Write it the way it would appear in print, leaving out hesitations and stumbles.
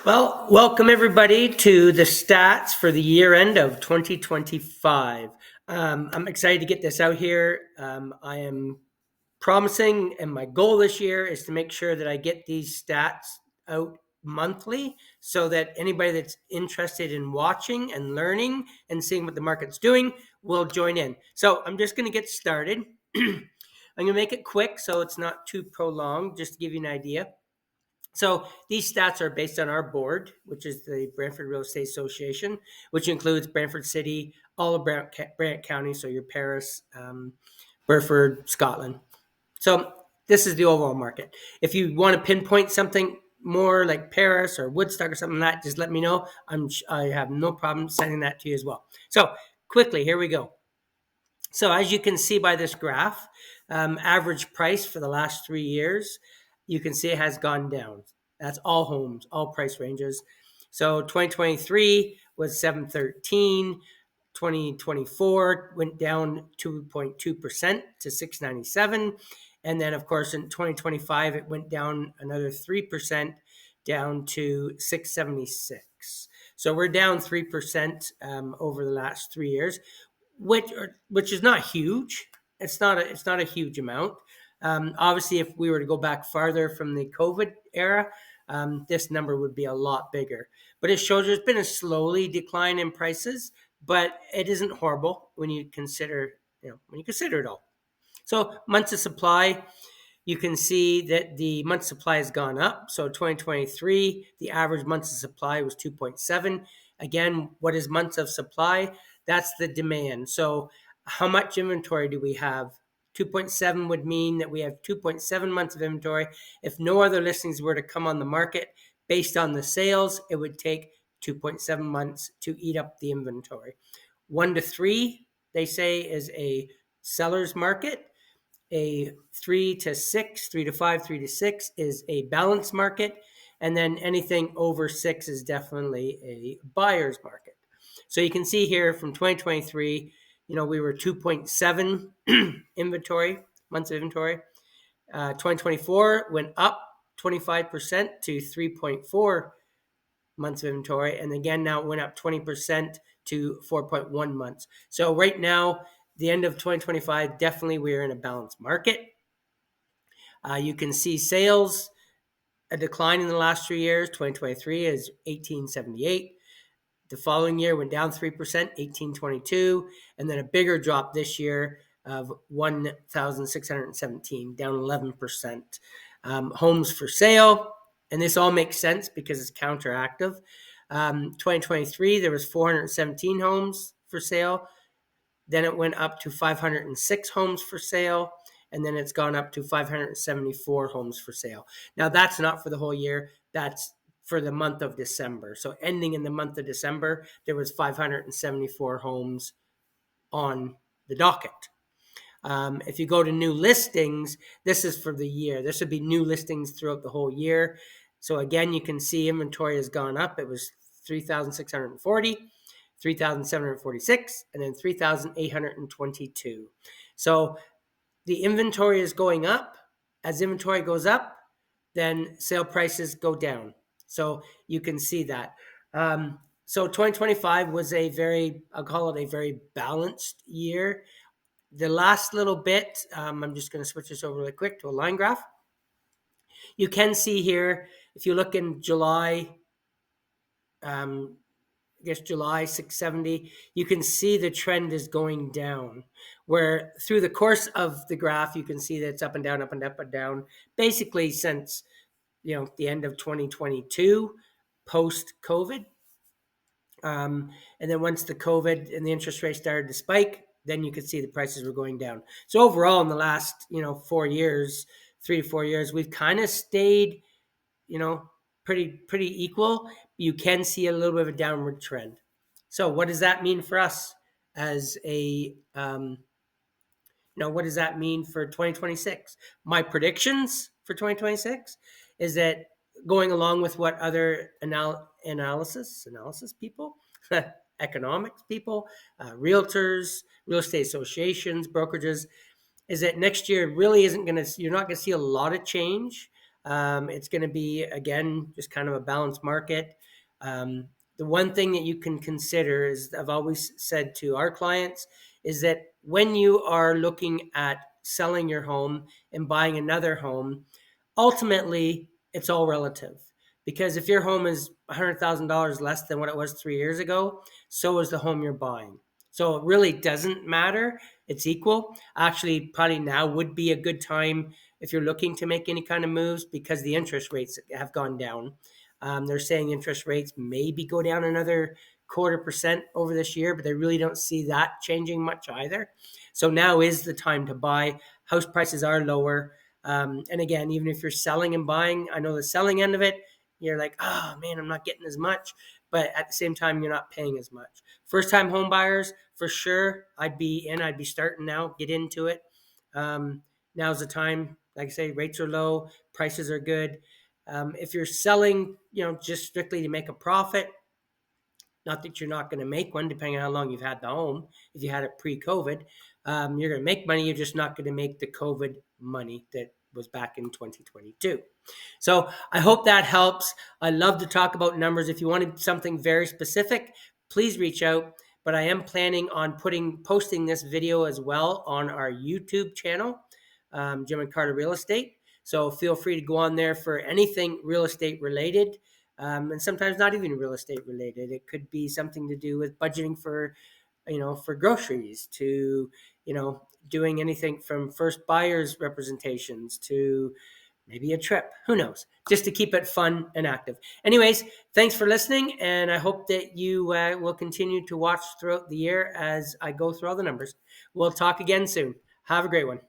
Well, welcome everybody to the stats for the year end of 2025. I'm excited to get this out here. I am promising, and my goal this year is to make sure that I get these stats out monthly so that anybody that's interested in watching and learning and seeing what the market's doing will join in. So I'm just going to get started. I'm going to make it quick so it's not too prolonged, just to give you an idea. So these stats are based on our board, which is the Brantford Real Estate Association, which includes Brantford City, all of Brant County, so your Paris, Burford, Scotland. So this is the overall market. If you want to pinpoint something more like Paris or Woodstock or something like that, just let me know. I have no problem sending that to you as well. So quickly, here we go. So as you can see by this graph, average price for the last 3 years, you can see it has gone down. That's all homes, all price ranges. So 2023 was 713. 2024 went down 2.2% to 697. And then, of course, in 2025, it went down another 3% down to 676. So we're down 3% over the last 3 years, which is not huge. It's not a huge amount. Obviously, if we were to go back farther from the COVID era, this number would be a lot bigger. But it shows there's been a slowly decline in prices, but it isn't horrible when you consider it all. So months of supply, you can see that the month supply has gone up. So 2023, the average months of supply was 2.7. Again, what is months of supply? That's the demand. So how much inventory do we have? 2.7 would mean that we have 2.7 months of inventory. If no other listings were to come on the market based on the sales, it would take 2.7 months to eat up the inventory. 1 to 3, they say, is a seller's market. A 3 to 6, 3 to 5, 3 to 6 is a balanced market. And then anything over 6 is definitely a buyer's market. So you can see here from 2023, we were 2.7 inventory, months of inventory. 2024 went up 25% to 3.4 months of inventory. And again, now it went up 20% to 4.1 months. So right now, the end of 2025, definitely we're in a balanced market. You can see sales, a decline in the last 3 years. 2023 is 1878. The following year went down 3%, 1822, and then a bigger drop this year of 1,617, down 11%. Homes for sale, and this all makes sense because it's counteractive. 2023, there was 417 homes for sale. Then it went up to 506 homes for sale, and then it's gone up to 574 homes for sale. Now, that's not for the whole year. That's for the month of December. So ending in the month of December, there was 574 homes on the docket. If you go to new listings, this is for the year. This would be new listings throughout the whole year. So again, you can see inventory has gone up. It was 3,640, 3,746, and then 3,822. So the inventory is going up. As inventory goes up, then sale prices go down. So you can see that. So 2025 was I'll call it a very balanced year. The last little bit, I'm just going to switch this over really quick to a line graph. You can see here, if you look in July, July 670, you can see the trend is going down, where through the course of the graph, you can see that it's up and down, up and up and down, basically since, the end of 2022, post-COVID. And then once the COVID and the interest rate started to spike, then you could see the prices were going down. So overall, in the last, 4 years, 3 to 4 years, we've kind of stayed, pretty equal. You can see a little bit of a downward trend. So what does that mean for us as what does that mean for 2026? My predictions for 2026 is that going along with what other analysis people, economics people, realtors, real estate associations, brokerages, is that next year really isn't going to, you're not going to see a lot of change. It's going to be, again, just kind of a balanced market. The one thing that you can consider is, I've always said to our clients, is that when you are looking at selling your home and buying another home, ultimately it's all relative. Because if your home is $100,000 less than what it was 3 years ago, so is the home you're buying. So it really doesn't matter. It's equal. Actually, probably now would be a good time if you're looking to make any kind of moves, because the interest rates have gone down. They're saying interest rates maybe go down another 0.25% over this year, but they really don't see that changing much either. So now is the time to buy. House prices are lower. And again, even if you're selling and buying, I know the selling end of it, you're like, oh man, I'm not getting as much. But at the same time, you're not paying as much. First time home buyers, for sure, I'd be starting now, get into it. Now's the time. Like I say, rates are low, prices are good. If you're selling, just strictly to make a profit, not that you're not going to make one, depending on how long you've had the home. If you had it pre-COVID, you're going to make money. You're just not going to make the COVID money that was back in 2022. So I hope that helps. I love to talk about numbers. If you wanted something very specific, please reach out. But I am planning on posting this video as well on our YouTube channel, Jim and Carter Real Estate. So feel free to go on there for anything real estate related. And sometimes not even real estate related. It could be something to do with budgeting for groceries, to, doing anything from first buyers representations to maybe a trip. Who knows? Just to keep it fun and active. Anyways, thanks for listening. And I hope that you will continue to watch throughout the year as I go through all the numbers. We'll talk again soon. Have a great one.